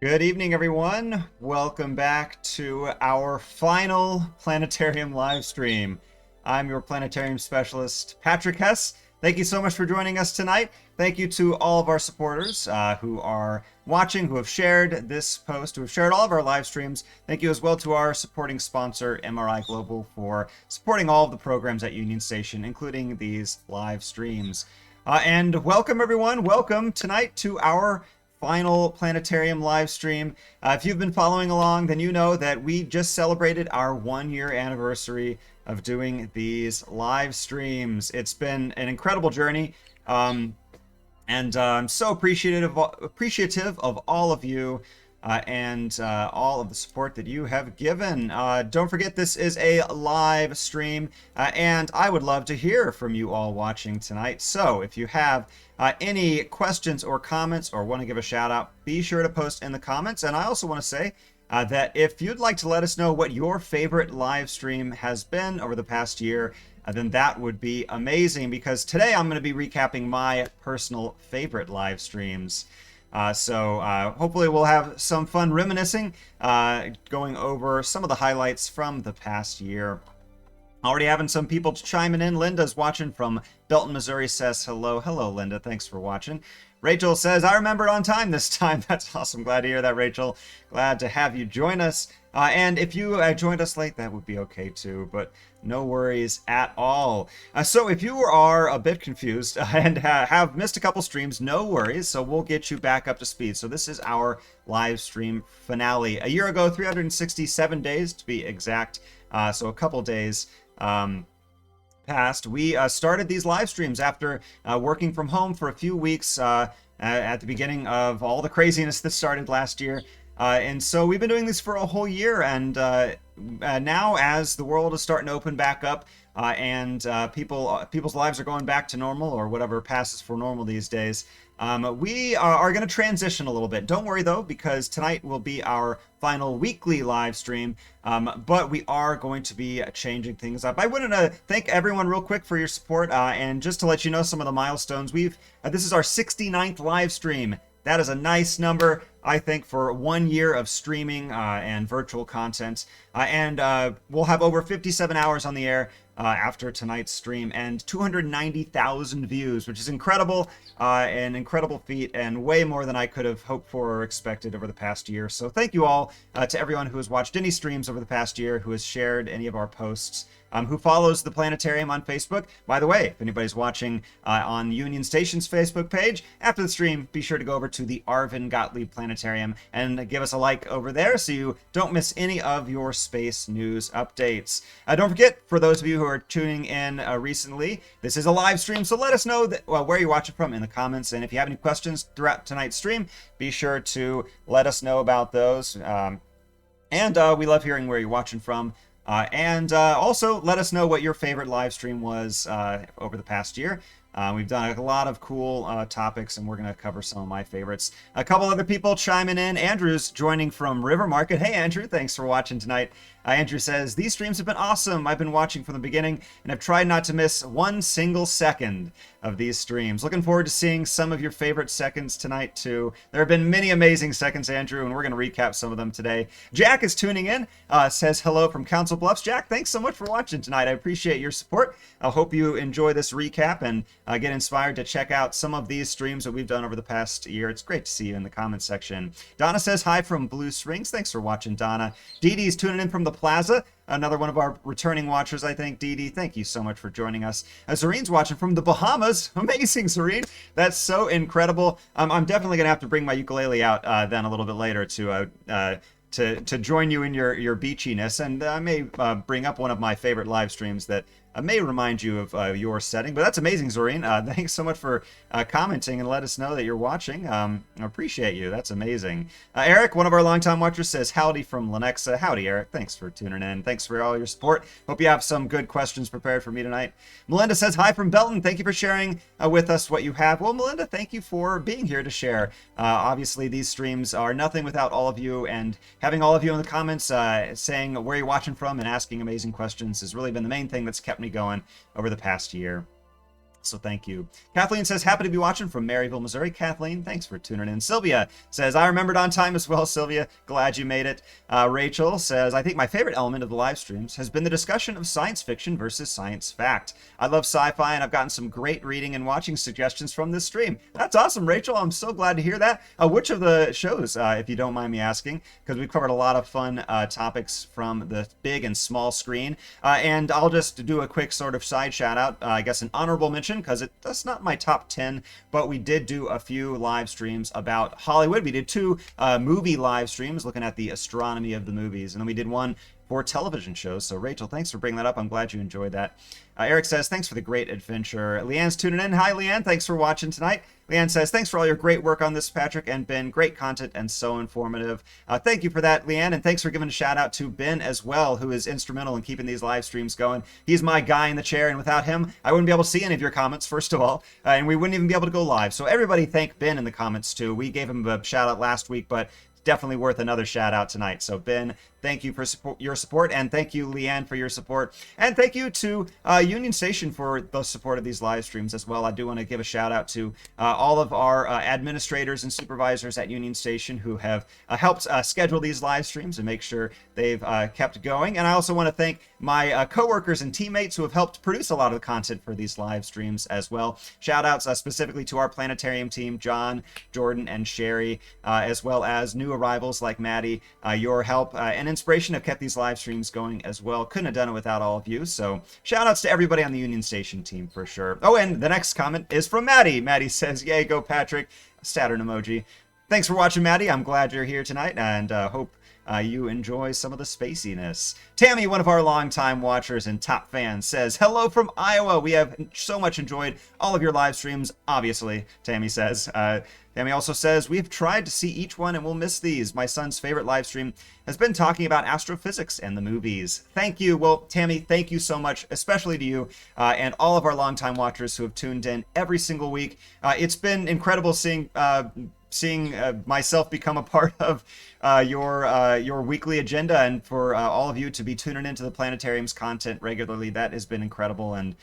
Good evening, everyone. Welcome back to our final Planetarium live stream. I'm your Planetarium Specialist, Patrick Hess. Thank you so much for joining us tonight. Thank you to all of our supporters who are watching, who have shared this post, who have shared all of our live streams. Thank you as well to our supporting sponsor, MRI Global, for supporting all of the programs at Union Station, including these live streams. And welcome, everyone. Welcome tonight to our final Planetarium live stream. If you've been following along, then you know that we just celebrated our 1-year anniversary of doing these live streams. It's been an incredible journey, and I'm so appreciative of all of you and all of the support that you have given. Don't forget, this is a live stream, and I would love to hear from you all watching tonight. So if you have any questions or comments or want to give a shout out, be sure to post in the comments. And I also want to say that if you'd like to let us know what your favorite live stream has been over the past year, then that would be amazing, because today I'm going to be recapping my personal favorite live streams. So hopefully we'll have some fun reminiscing, going over some of the highlights from the past year. Already having some people chiming in. Linda's watching from Belton, Missouri, says hello. Hello, Linda. Thanks for watching. Rachel says, I remembered on time this time. That's awesome. Glad to hear that, Rachel. Glad to have you join us. And if you joined us late, that would be okay too, but no worries at all. So if you are a bit confused and have missed a couple streams, no worries. So we'll get you back up to speed. So this is our live stream finale. A year ago, 367 days to be exact. So a couple days past, we started these live streams after working from home for a few weeks at the beginning of all the craziness that started last year. And so we've been doing this for a whole year, and now as the world is starting to open back up and people's lives are going back to normal, or whatever passes for normal these days, we are going to transition a little bit. Don't worry though, because tonight will be our final weekly live stream, but we are going to be changing things up. I wanted to thank everyone real quick for your support, and just to let you know some of the milestones. This is our 69th live stream. That is a nice number, I think, for 1 year of streaming and virtual content. And we'll have over 57 hours on the air after tonight's stream, and 290,000 views, which is incredible, an incredible feat, and way more than I could have hoped for or expected over the past year. So thank you all to everyone who has watched any streams over the past year, who has shared any of our posts, who follows the Planetarium on Facebook. By the way, if anybody's watching on Union Station's Facebook page, after the stream, be sure to go over to the Arvin Gottlieb Planetarium and give us a like over there so you don't miss any of your space news updates. Don't forget, for those of you who are tuning in recently, this is a live stream, so let us know where you're watching from in the comments. And if you have any questions throughout tonight's stream, be sure to let us know about those. And we love hearing where you're watching from. And also let us know what your favorite live stream was over the past year. We've done a lot of cool topics, and we're going to cover some of my favorites. A couple other people chiming in. Andrew's joining from River Market. Hey, Andrew, thanks for watching tonight. Andrew says, these streams have been awesome. I've been watching from the beginning and have tried not to miss one single second of these streams. Looking forward to seeing some of your favorite seconds tonight, too. There have been many amazing seconds, Andrew, and we're going to recap some of them today. Jack is tuning in, says hello from Council Bluffs. Jack, thanks so much for watching tonight. I appreciate your support. I hope you enjoy this recap and get inspired to check out some of these streams that we've done over the past year. It's great to see you in the comments section. Donna says hi from Blue Springs. Thanks for watching, Donna. Dee Dee's tuning in from the Plaza. Another one of our returning watchers, I think. Dee Dee, thank you so much for joining us. Zarine's watching from the Bahamas. Amazing, Zarine. That's so incredible. I'm definitely going to have to bring my ukulele out then a little bit later to join you in your beachiness. And I may bring up one of my favorite live streams that may remind you of your setting. But that's amazing, Zorine. Thanks so much for commenting and let us know that you're watching. I appreciate you. That's amazing. Eric, one of our longtime watchers, says howdy from Lenexa. Howdy, Eric. Thanks for tuning in. Thanks for all your support. Hope you have some good questions prepared for me tonight. Melinda says hi from Belton. Thank you for sharing with us what you have. Well, Melinda, thank you for being here to share. Obviously, these streams are nothing without all of you, and having all of you in the comments saying where you're watching from and asking amazing questions has really been the main thing that's kept me going over the past year. So thank you. Kathleen says, happy to be watching from Maryville, Missouri. Kathleen, thanks for tuning in. Sylvia says, I remembered on time as well, Sylvia. Glad you made it. Rachel says, I think my favorite element of the live streams has been the discussion of science fiction versus science fact. I love sci-fi, and I've gotten some great reading and watching suggestions from this stream. That's awesome, Rachel. I'm so glad to hear that. Which of the shows, if you don't mind me asking, because we've covered a lot of fun topics from the big and small screen. And I'll just do a quick sort of side shout out, I guess an honorable mention, because that's not my top 10, but we did do a few live streams about Hollywood. We did 2 movie live streams looking at the astronomy of the movies, and then we did one for television shows. So Rachel, thanks for bringing that up. I'm glad you enjoyed that. Eric says, thanks for the great adventure. Leanne's tuning in. Hi, Leanne. Thanks for watching tonight. Leanne says, thanks for all your great work on this, Patrick and Ben. Great content and so informative. Thank you for that, Leanne, and thanks for giving a shout out to Ben as well, who is instrumental in keeping these live streams going. He's my guy in the chair, and without him, I wouldn't be able to see any of your comments, first of all, and we wouldn't even be able to go live. So everybody thank Ben in the comments, too. We gave him a shout out last week, but definitely worth another shout out tonight. So Ben, thank you for your support, and thank you, Leanne, for your support, and thank you to Union Station for the support of these live streams as well. I do want to give a shout out to all of our administrators and supervisors at Union Station who have helped schedule these live streams and make sure they've kept going. And I also want to thank my coworkers and teammates who have helped produce a lot of the content for these live streams as well. Shout outs specifically to our planetarium team, John, Jordan, and Sherry, as well as new arrivals like Maddie. Your help and inspiration have kept these live streams going as well. Couldn't have done it without all of you. So shout outs to everybody on the Union Station team for sure. Oh, and the next comment is from Maddie. Maddie says, yay, go Patrick. Saturn emoji. Thanks for watching, Maddie. I'm glad you're here tonight, and hope you enjoy some of the spaciness. Tammy, one of our longtime watchers and top fans, says, hello from Iowa. We have so much enjoyed all of your live streams, obviously, Tammy says. Tammy also says, we've tried to see each one and we'll miss these. My son's favorite live stream has been talking about astrophysics and the movies. Thank you. Well, Tammy, thank you so much, especially to you and all of our longtime watchers who have tuned in every single week. It's been incredible seeing myself become a part of your weekly agenda, and for all of you to be tuning into the planetarium's content regularly. That has been incredible and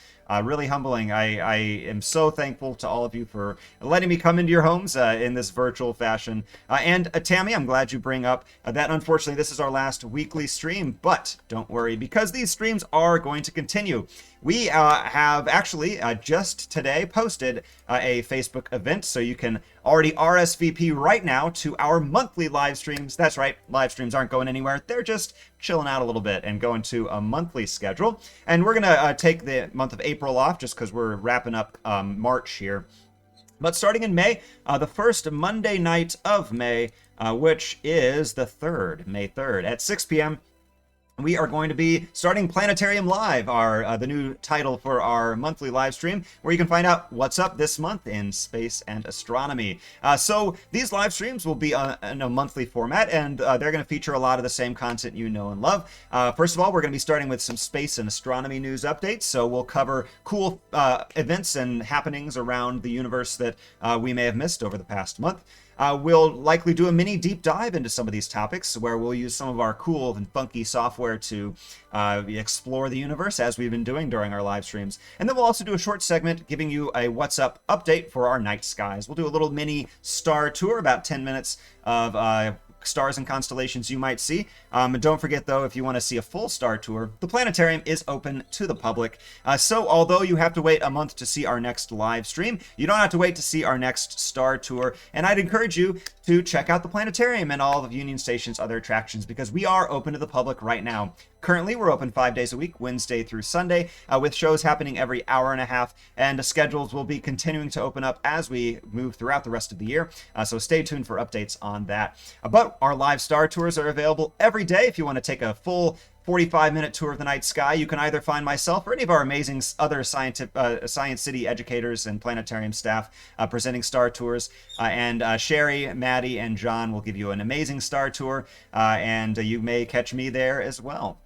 really humbling. I am so thankful to all of you for letting me come into your homes in this virtual fashion. And Tammy, I'm glad you bring up that unfortunately this is our last weekly stream, but don't worry, because these streams are going to continue. We have actually just today posted a Facebook event, so you can already RSVP right now to our monthly live streams. That's right, live streams aren't going anywhere. They're just chilling out a little bit and going to a monthly schedule. And we're going to take the month of April off just because we're wrapping up March here. But starting in May, the first Monday night of May, which is the 3rd, May 3rd, at 6 p.m., we are going to be starting Planetarium Live, the new title for our monthly live stream, where you can find out what's up this month in space and astronomy. So these live streams will be in a monthly format, and they're going to feature a lot of the same content you know and love. First of all, we're going to be starting with some space and astronomy news updates. So we'll cover cool events and happenings around the universe that we may have missed over the past month. We'll likely do a mini deep dive into some of these topics where we'll use some of our cool and funky software to explore the universe as we've been doing during our live streams. And then we'll also do a short segment giving you a What's Up update for our night skies. We'll do a little mini star tour, about 10 minutes of stars and constellations you might see. And don't forget, though, if you want to see a full star tour, the planetarium is open to the public. So although you have to wait a month to see our next live stream, you don't have to wait to see our next star tour. And I'd encourage you to check out the planetarium and all of Union Station's other attractions, because we are open to the public right now. Currently, we're open 5 days a week, Wednesday through Sunday, with shows happening every hour and a half, and the schedules will be continuing to open up as we move throughout the rest of the year. So stay tuned for updates on that. But our live star tours are available every day. If you want to take a full 45-minute tour of the night sky, you can either find myself or any of our amazing other Science City educators and planetarium staff presenting star tours. And Sherry, Maddie, and John will give you an amazing star tour, and you may catch me there as well.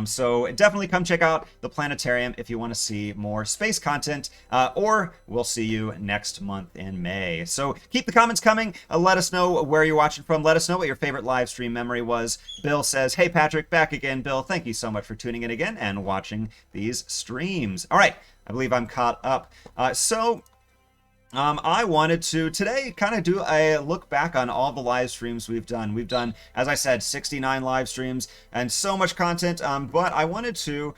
So definitely come check out the planetarium if you want to see more space content, or we'll see you next month in May. So keep the comments coming. Let us know where you're watching from. Let us know what your favorite live stream memory was. Bill says, hey, Patrick, back again. Bill, thank you so much for tuning in again and watching these streams. All right, I believe I'm caught up. I wanted to today kind of do a look back on all the live streams we've done. We've done, as I said, 69 live streams and so much content, but I wanted to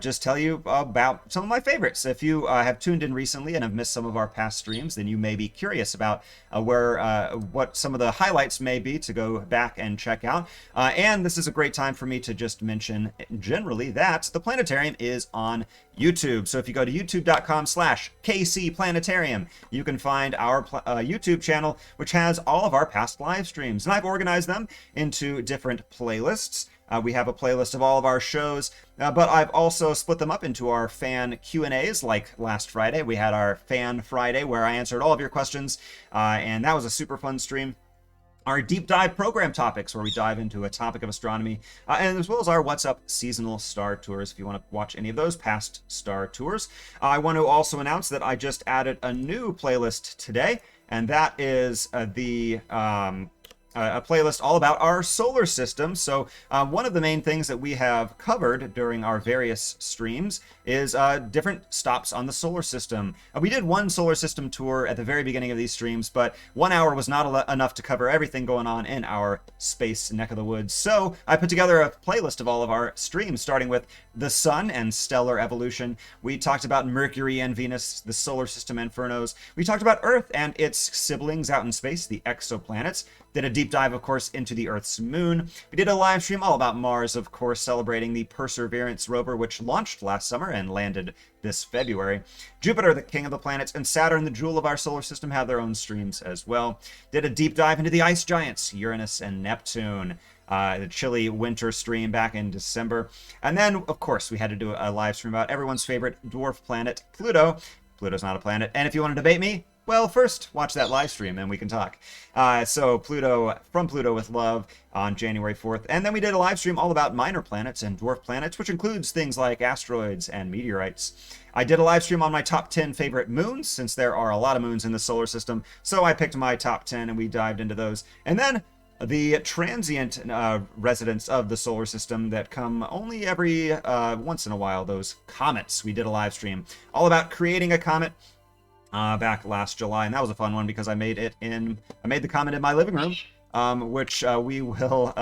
just tell you about some of my favorites. If you have tuned in recently and have missed some of our past streams, then you may be curious about what some of the highlights may be to go back and check out. And this is a great time for me to just mention generally that the planetarium is on YouTube. So if you go to youtube.com/KCPlanetarium, you can find our YouTube channel, which has all of our past live streams. And I've organized them into different playlists. We have a playlist of all of our shows, but I've also split them up into our fan Q&As, like last Friday. We had our Fan Friday, where I answered all of your questions, and that was a super fun stream. Our deep dive program topics, where we dive into a topic of astronomy, and as well as our What's Up seasonal star tours, if you want to watch any of those past star tours. I want to also announce that I just added a new playlist today, and that is a playlist all about our solar system. So one of the main things that we have covered during our various streams is different stops on the solar system. We did one solar system tour at the very beginning of these streams, but 1 hour was not enough to cover everything going on in our space neck of the woods. So I put together a playlist of all of our streams, starting with the sun and stellar evolution. We talked about Mercury and Venus, the solar system infernos. We talked about Earth and its siblings out in space, the exoplanets. Did a deep dive, of course, into the Earth's moon. We did a live stream all about Mars, of course, celebrating the Perseverance rover, which launched last summer and landed this February. Jupiter, the king of the planets, and Saturn, the jewel of our solar system, have their own streams as well. Did a deep dive into the ice giants, Uranus and Neptune. The chilly winter stream back in December. And then, of course, we had to do a live stream about everyone's favorite dwarf planet, Pluto. Pluto's not a planet. And if you want to debate me, well, first, watch that live stream and we can talk. So Pluto, From Pluto with Love on January 4th. And then we did a live stream all about minor planets and dwarf planets, which includes things like asteroids and meteorites. I did a live stream on my top 10 favorite moons, since there are a lot of moons in the solar system. So I picked my top 10 and we dived into those. And then the transient residents of the solar system that come only every once in a while, those comets. We did a live stream all about creating a comet. Back last July, and that was a fun one because I made the comet in my living room, which we will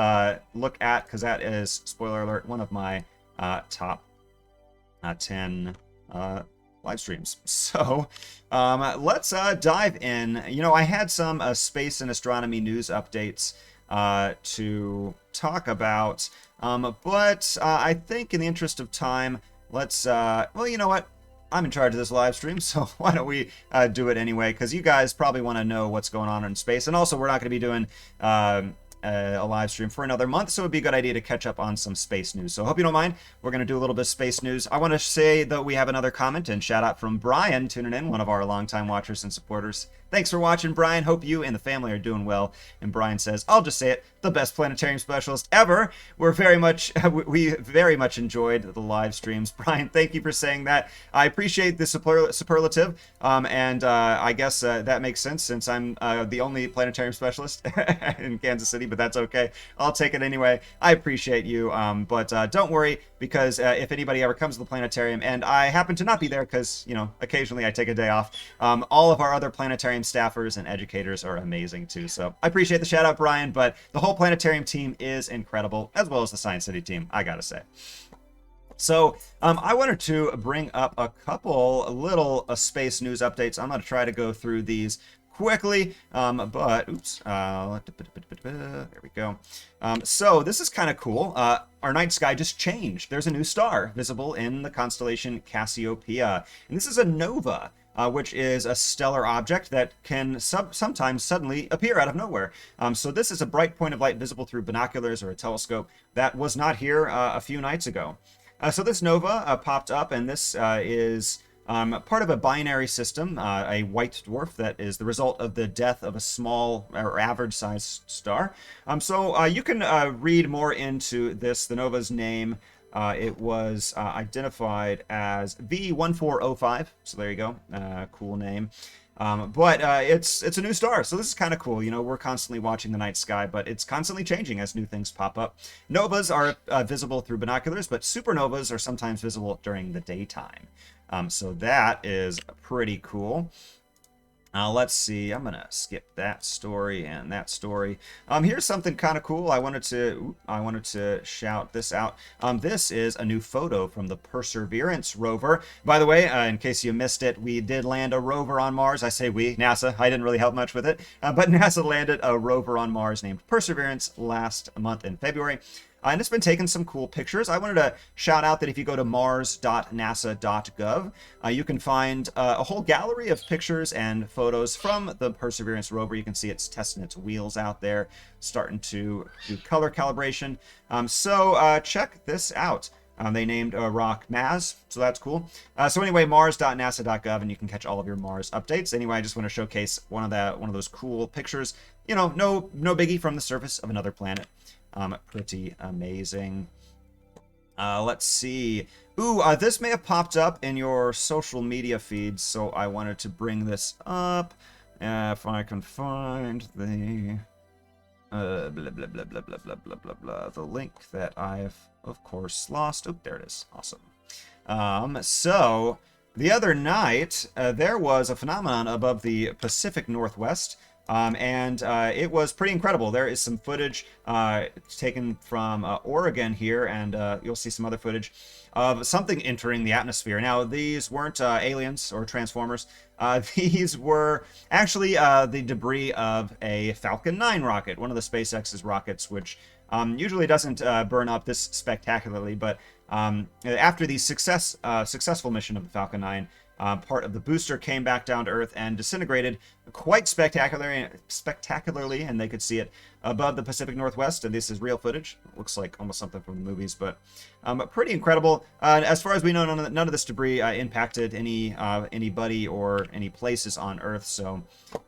look at, because that is, spoiler alert, one of my top 10 live streams. So let's dive in. You know, I had some space and astronomy news updates to talk about, but I think in the interest of time, let's well, you know what? I'm in charge of this live stream, so why don't we do it anyway, because you guys probably want to know what's going on in space. And also, we're not going to be doing a live stream for another month, so it'd be a good idea to catch up on some space news. So I hope you don't mind. We're going to do a little bit of space news. I want to say that we have another comment and shout out from Brian tuning in, one of our longtime watchers and supporters. Thanks for watching, Brian. Hope you and the family are doing well. And Brian says, I'll just say it, the best planetarium specialist ever. We very much enjoyed the live streams. Brian, thank you for saying that. I appreciate the superlative, and I guess that makes sense, since I'm the only planetarium specialist in Kansas City, but that's okay. I'll take it anyway. I appreciate you, but don't worry, because if anybody ever comes to the planetarium, and I happen to not be there because, you know, occasionally I take a day off, all of our other planetarium staffers and educators are amazing too. So I appreciate the shout out, Brian, but the whole planetarium team is incredible, as well as the Science City team, I gotta say. So I wanted to bring up a couple little space news updates. I'm going to try to go through these quickly, but oops, there we go. So this is kind of cool. Our night sky just changed. There's a new star visible in the constellation Cassiopeia, and this is a nova, which is a stellar object that can sometimes suddenly appear out of nowhere. So this is a bright point of light visible through binoculars or a telescope that was not here a few nights ago. So this nova popped up, and this is part of a binary system, a white dwarf that is the result of the death of a small or average-sized star. So you can read more into this, the nova's name, It was identified as V1405, so there you go, cool name. But it's a new star, so this is kind of cool. You know, we're constantly watching the night sky, but it's constantly changing as new things pop up. Novas are visible through binoculars, but supernovas are sometimes visible during the daytime. So that is pretty cool. Let's see. I'm gonna skip that story and that story. Here's something kind of cool. I wanted to shout this out. This is a new photo from the Perseverance rover. By the way, in case you missed it, we did land a rover on Mars. I say we, NASA. I didn't really help much with it, but NASA landed a rover on Mars named Perseverance last month in February. And it's been taking some cool pictures. I wanted to shout out that if you go to mars.nasa.gov, you can find a whole gallery of pictures and photos from the Perseverance rover. You can see it's testing its wheels out there, starting to do color calibration. So check this out. They named a rock Maz, so that's cool. So anyway, mars.nasa.gov, and you can catch all of your Mars updates. Anyway, I just want to showcase one of those cool pictures. You know, no biggie, from the surface of another planet. Pretty amazing. Let's see. Ooh, this may have popped up in your social media feeds, so I wanted to bring this up. If I can find the blah blah blah blah blah blah blah blah blah, the link that I've of course lost. Oh, there it is. Awesome. So the other night there was a phenomenon above the Pacific Northwest. And it was pretty incredible. There is some footage taken from Oregon here, and you'll see some other footage of something entering the atmosphere. Now, these weren't aliens or transformers. These were actually the debris of a Falcon 9 rocket, one of the SpaceX's rockets, which usually doesn't burn up this spectacularly, but after the successful mission of the Falcon 9, part of the booster came back down to Earth and disintegrated quite spectacularly, and they could see it above the Pacific Northwest. And this is real footage. It looks like almost something from the movies, but pretty incredible. As far as we know, none of this debris impacted anybody or any places on Earth. So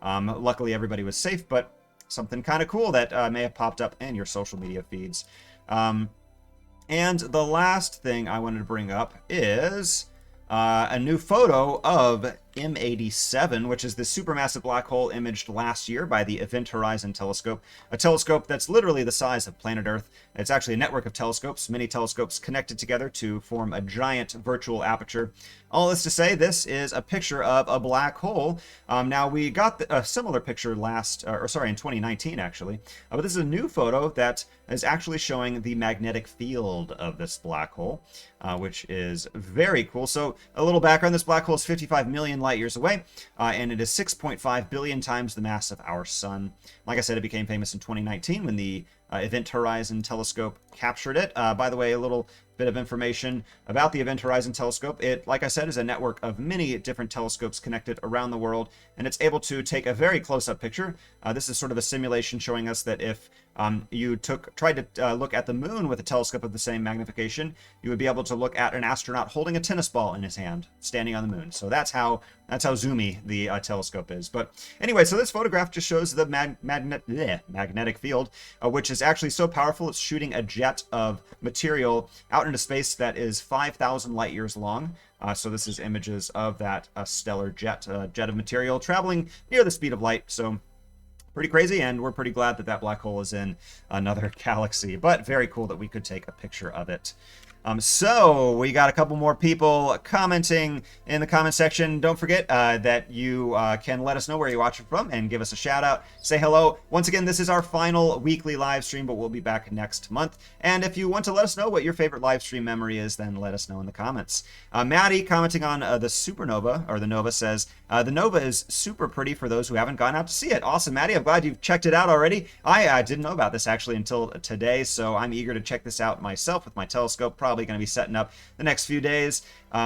luckily, everybody was safe. But something kind of cool that may have popped up in your social media feeds. And the last thing I wanted to bring up is a new photo of M87, which is the supermassive black hole imaged last year by the Event Horizon Telescope, a telescope that's literally the size of planet Earth. It's actually a network of telescopes, many telescopes connected together to form a giant virtual aperture. All this to say, this is a picture of a black hole. Now, we got a similar picture in 2019, actually. But this is a new photo that is actually showing the magnetic field of this black hole, which is very cool. So, a little background, this black hole is 55 million light years away, and it is 6.5 billion times the mass of our sun. Like I said, it became famous in 2019 when the Event Horizon Telescope captured it. By the way, a little bit of information about the Event Horizon Telescope. It, like I said, is a network of many different telescopes connected around the world, and it's able to take a very close-up picture. This is sort of a simulation showing us that if you tried to look at the moon with a telescope of the same magnification, you would be able to look at an astronaut holding a tennis ball in his hand, standing on the moon. So that's how zoomy the telescope is. But anyway, so this photograph just shows the magnetic field, which is actually so powerful it's shooting a jet of material out into space that is 5,000 light years long. So this is images of that stellar jet of material traveling near the speed of light. So pretty crazy, and we're pretty glad that that black hole is in another galaxy, but very cool that we could take a picture of it. So we got a couple more people commenting in the comment section. Don't forget that you can let us know where you're watching from and give us a shout out. Say hello. Once again, this is our final weekly live stream, but we'll be back next month. And if you want to let us know what your favorite live stream memory is, then let us know in the comments. Maddie commenting on the supernova, or the nova, says, the nova is super pretty for those who haven't gone out to see it. Awesome, Maddie. I'm glad you've checked it out already. I didn't know about this actually until today, so I'm eager to check this out myself with my telescope. Probably going to be setting up the next few days.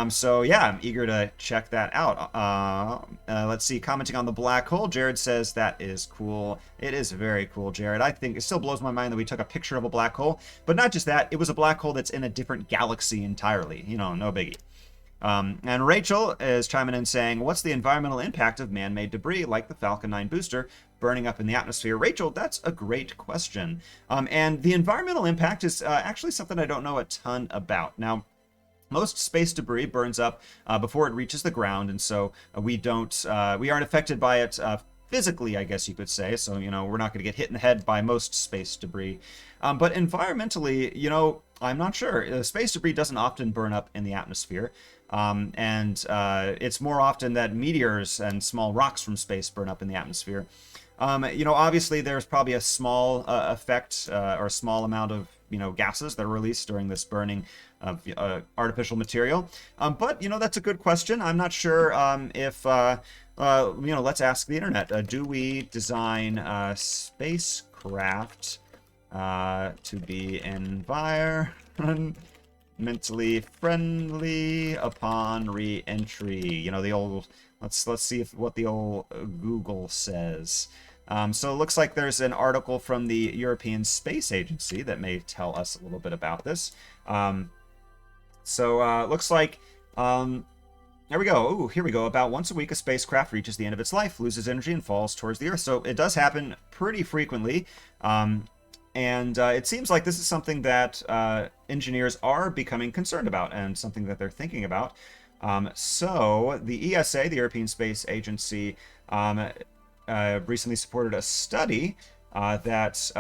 So yeah, I'm eager to check that out. Let's see, commenting on the black hole, Jared says that is cool. It is very cool, Jared. I think it still blows my mind that we took a picture of a black hole, but not just that, it was a black hole that's in a different galaxy entirely. You know, no biggie. And Rachel is chiming in saying, what's the environmental impact of man-made debris like the Falcon 9 booster burning up in the atmosphere? Rachel, that's a great question. And the environmental impact is actually something I don't know a ton about. Now, most space debris burns up before it reaches the ground, and so we aren't affected by it physically, I guess you could say. So, we're not going to get hit in the head by most space debris. But environmentally, I'm not sure. Space debris doesn't often burn up in the atmosphere. And it's more often that meteors and small rocks from space burn up in the atmosphere. Obviously there's probably a small effect or a small amount of, gases that are released during this burning of artificial material. But that's a good question. I'm not sure if, let's ask the internet. Do we design spacecraft to be environmentally friendly upon re-entry? The old, let's see what the old Google says. So it looks like there's an article from the European Space Agency that may tell us a little bit about this. It looks like, there we go. Ooh, here we go. About once a week, a spacecraft reaches the end of its life, loses energy, and falls towards the Earth. So it does happen pretty frequently. And it seems like this is something that engineers are becoming concerned about and something that they're thinking about. So the ESA, the European Space Agency, recently supported a study that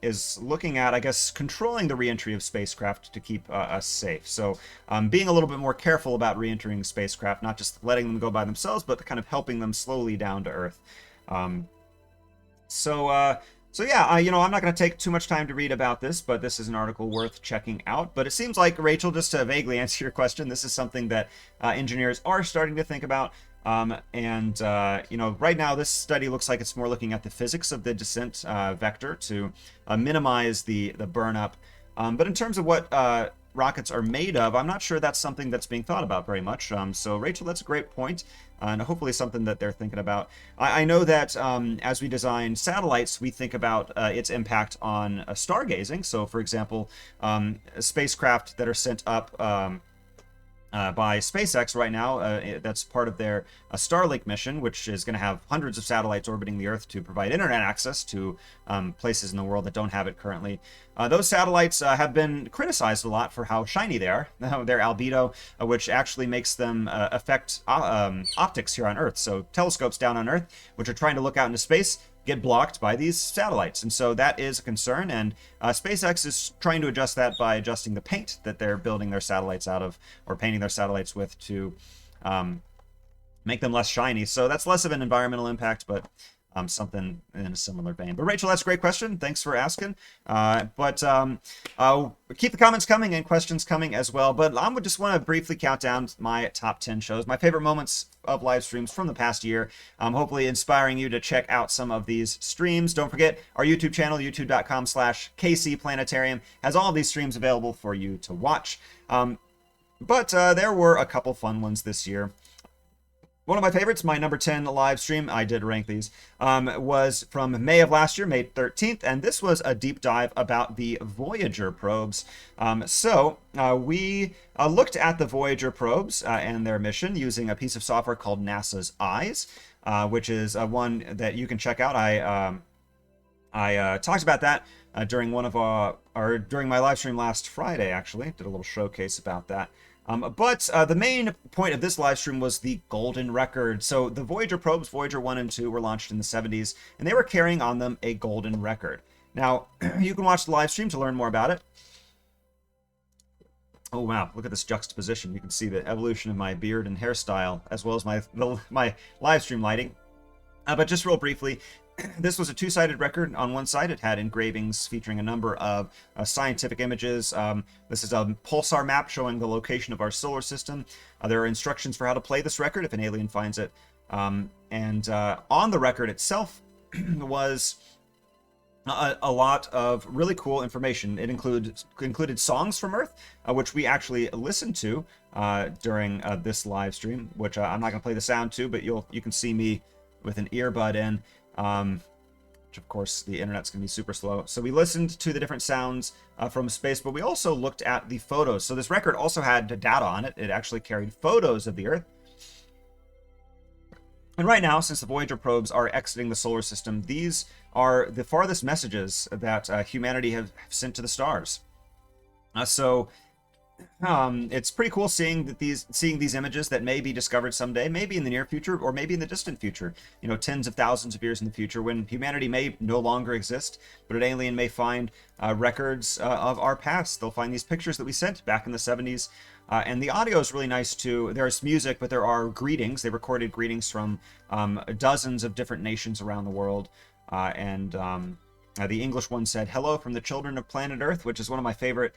is looking at, I guess, controlling the reentry of spacecraft to keep us safe. So being a little bit more careful about reentering spacecraft, not just letting them go by themselves, but kind of helping them slowly down to Earth. So yeah, I'm not going to take too much time to read about this, but this is an article worth checking out. But it seems like, Rachel, just to vaguely answer your question, this is something that engineers are starting to think about. Right now this study looks like it's more looking at the physics of the descent vector to minimize the burn up. But in terms of what rockets are made of, I'm not sure that's something that's being thought about very much. So Rachel, that's a great point, and hopefully something that they're thinking about. I know that as we design satellites, we think about its impact on stargazing. So for example, spacecraft that are sent up by SpaceX right now, that's part of their Starlink mission, which is going to have hundreds of satellites orbiting the Earth to provide internet access to places in the world that don't have it currently. Those satellites have been criticized a lot for how shiny they are, their albedo, which actually makes them affect optics here on Earth. So telescopes down on Earth, which are trying to look out into space, get blocked by these satellites. And so that is a concern, and SpaceX is trying to adjust that by adjusting the paint that they're building their satellites out of, or painting their satellites with, to make them less shiny. So that's less of an environmental impact, but something in a similar vein. But Rachel, that's a great question. Thanks for asking. Keep the comments coming and questions coming as well. But I would just want to briefly count down my top 10 shows, my favorite moments of live streams from the past year. Hopefully inspiring you to check out some of these streams. Don't forget our YouTube channel, youtube.com/KCPlanetarium, has all of these streams available for you to watch. But there were a couple fun ones this year. One of my favorites, my number 10 live stream, I did rank these, was from May of last year, May 13th, and this was a deep dive about the Voyager probes. We looked at the Voyager probes and their mission using a piece of software called NASA's EYES, which is one that you can check out. I talked about that during during my live stream last Friday, actually. Did a little showcase about that. But the main point of this live stream was the golden record. So the Voyager probes, Voyager 1 and 2, were launched in the 70s, and they were carrying on them a golden record. Now, you can watch the live stream to learn more about it. Oh, wow. Look at this juxtaposition. You can see the evolution of my beard and hairstyle, as well as my live stream lighting. But just real briefly, this was a two-sided record. On one side, it had engravings featuring a number of scientific images. This is a pulsar map showing the location of our solar system. There are instructions for how to play this record if an alien finds it. On the record itself was a lot of really cool information. It included songs from Earth, which we actually listened to during this live stream, which I'm not going to play the sound to, but you can see me with an earbud in. which of course the internet's going to be super slow. So we listened to the different sounds from space, but we also looked at the photos. So this record also had data on it. It actually carried photos of the Earth. And right now, since the Voyager probes are exiting the solar system, these are the farthest messages that humanity have sent to the stars. It's pretty cool seeing these images that may be discovered someday, maybe in the near future, or maybe in the distant future. You know, tens of thousands of years in the future, when humanity may no longer exist, but an alien may find records of our past. They'll find these pictures that we sent back in the 70s. And the audio is really nice too. There's music, but there are greetings. They recorded greetings from dozens of different nations around the world. The English one said, "Hello from the children of planet Earth," which is one of my favorite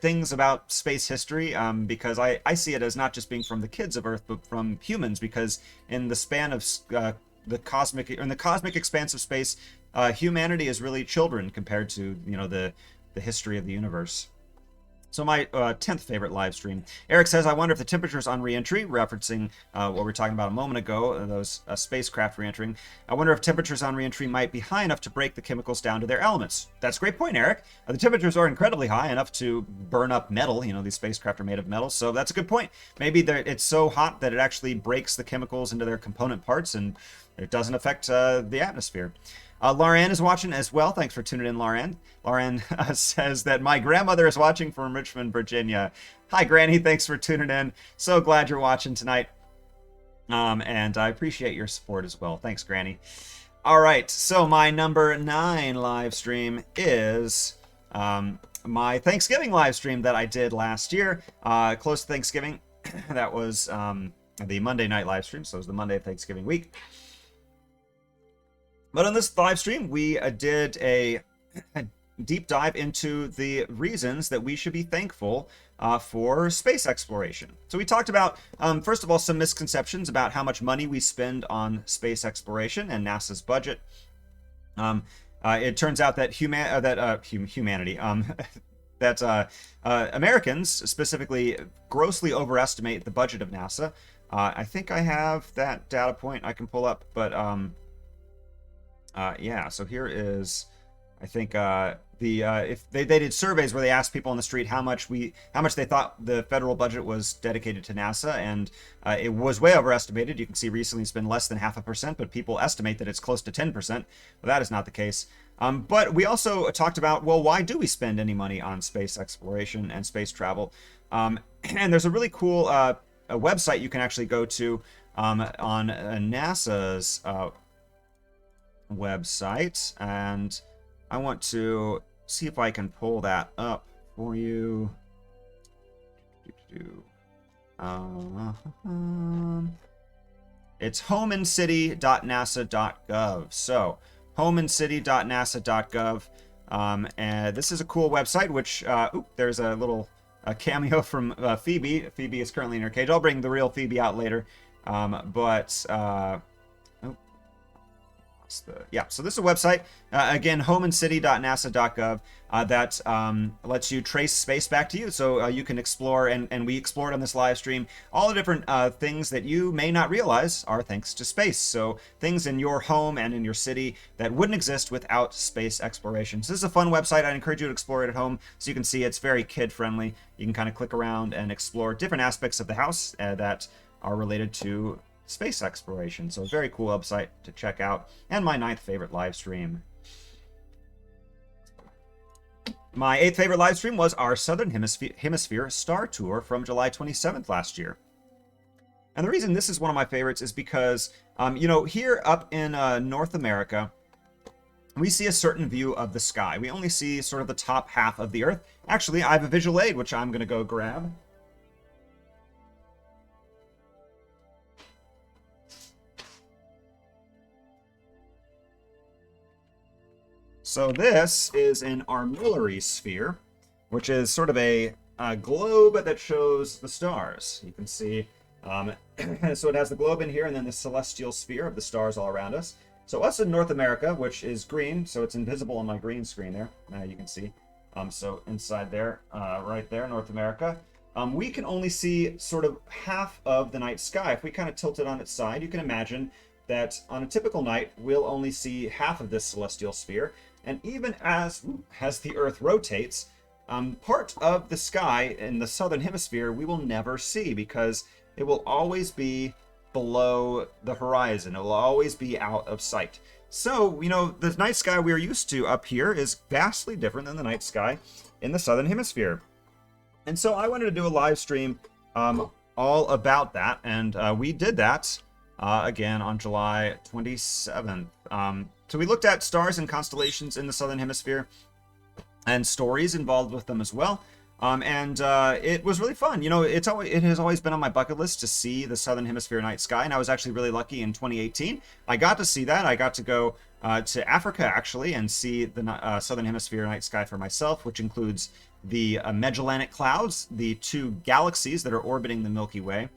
things about space history, because I see it as not just being from the kids of Earth, but from humans, because in the span of the cosmic expanse of space, humanity is really children compared to, you know, the history of the universe. So my 10th favorite live stream. Eric says, "I wonder if the temperatures on re-entry," referencing what we were talking about a moment ago, those spacecraft re-entering. "I wonder if temperatures on re-entry might be high enough to break the chemicals down to their elements." That's a great point, Eric. The temperatures are incredibly high, enough to burn up metal. You know, these spacecraft are made of metal, so that's a good point. Maybe it's so hot that it actually breaks the chemicals into their component parts, and it doesn't affect the atmosphere. Lauren is watching as well. Thanks for tuning in, Lauren. Lauren says that my grandmother is watching from Richmond, Virginia. Hi, Granny. Thanks for tuning in. So glad you're watching tonight. And I appreciate your support as well. Thanks, Granny. All right. So my number 9 live stream is my Thanksgiving live stream that I did last year, close to Thanksgiving. That was the Monday night live stream. So it was the Monday of Thanksgiving week. But on this live stream, we did a deep dive into the reasons that we should be thankful for space exploration. So we talked about, first of all, some misconceptions about how much money we spend on space exploration and NASA's budget. It turns out that Americans specifically grossly overestimate the budget of NASA. I think I have that data point I can pull up, but yeah, so here is, I think, if they did surveys where they asked people on the street how much they thought the federal budget was dedicated to NASA, and it was way overestimated. You can see recently it's been less than 0.5%, but people estimate that it's close to 10%. Well, that is not the case. But we also talked about, well, why do we spend any money on space exploration and space travel? And there's a really cool a website you can actually go to on NASA's website, and I want to see if I can pull that up for you. It's homeandcity.nasa.gov. So homeandcity.nasa.gov, and this is a cool website, which there's a little cameo from Phoebe. Phoebe is currently in her cage. I'll bring the real Phoebe out later, so this is a website, again, homeandcity.nasa.gov, that lets you trace space back to you. So you can explore, and we explored on this live stream, all the different things that you may not realize are thanks to space. So things in your home and in your city that wouldn't exist without space exploration. So this is a fun website. I'd encourage you to explore it at home. So you can see it's very kid-friendly. You can kind of click around and explore different aspects of the house that are related to space exploration. So a very cool website to check out, and my 9th favorite live stream. My 8th favorite live stream was our Southern Hemisphere Star Tour from July 27th last year. And the reason this is one of my favorites is because, here up in North America, we see a certain view of the sky. We only see sort of the top half of the Earth. Actually, I have a visual aid, which I'm going to go grab. So this is an armillary sphere, which is sort of a globe that shows the stars. You can see, so it has the globe in here, and then the celestial sphere of the stars all around us. So us in North America, which is green, so it's invisible on my green screen there, you can see. So inside there, right there, North America, we can only see sort of half of the night sky. If we kind of tilt it on its side, you can imagine that on a typical night, we'll only see half of this celestial sphere. And even as the Earth rotates, part of the sky in the southern hemisphere we will never see because it will always be below the horizon. It will always be out of sight. So, you know, the night sky we're used to up here is vastly different than the night sky in the southern hemisphere. And so I wanted to do a live stream all about that, and we did that again on July 27th. So we looked at stars and constellations in the southern hemisphere and stories involved with them as well. And it was really fun. You know, it has always been on my bucket list to see the southern hemisphere night sky, and I was actually really lucky in 2018. I got to see that. I got to go to Africa actually and see the southern hemisphere night sky for myself, which includes the Magellanic Clouds, the two galaxies that are orbiting the Milky Way.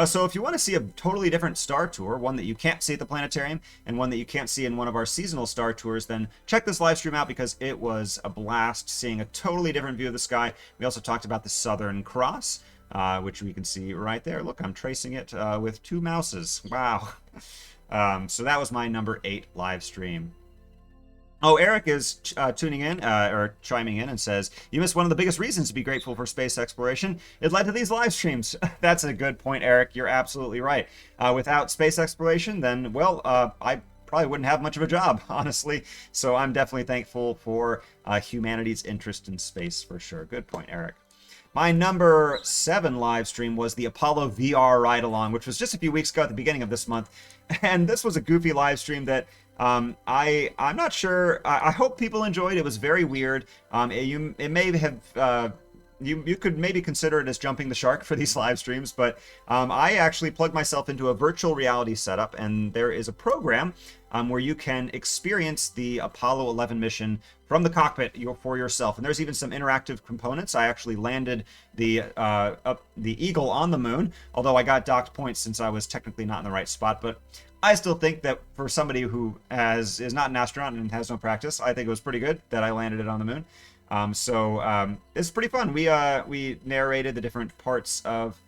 So if you want to see a totally different star tour, one that you can't see at the planetarium and one that you can't see in one of our seasonal star tours, then check this live stream out because it was a blast seeing a totally different view of the sky. We also talked about the Southern Cross, which we can see right there. Look, I'm tracing it with two mouses. Wow. So that was my number 8 live stream. Oh, Eric is tuning in, or chiming in and says, you missed one of the biggest reasons to be grateful for space exploration. It led to these live streams. That's a good point, Eric. You're absolutely right. Without space exploration, then, well, I probably wouldn't have much of a job, honestly. So I'm definitely thankful for humanity's interest in space, for sure. Good point, Eric. My number 7 live stream was the Apollo VR ride-along, which was just a few weeks ago at the beginning of this month. And this was a goofy live stream that I'm not sure. I hope people enjoyed. It was very weird. It may have you could maybe consider it as jumping the shark for these live streams, but I actually plugged myself into a virtual reality setup, and there is a program where you can experience the Apollo 11 mission from the cockpit for yourself. And there's even some interactive components. I actually landed the Eagle on the moon, although I got docked points since I was technically not in the right spot. But I still think that for somebody who is not an astronaut and has no practice, I think it was pretty good that I landed it on the moon. So it's pretty fun. We narrated the different parts of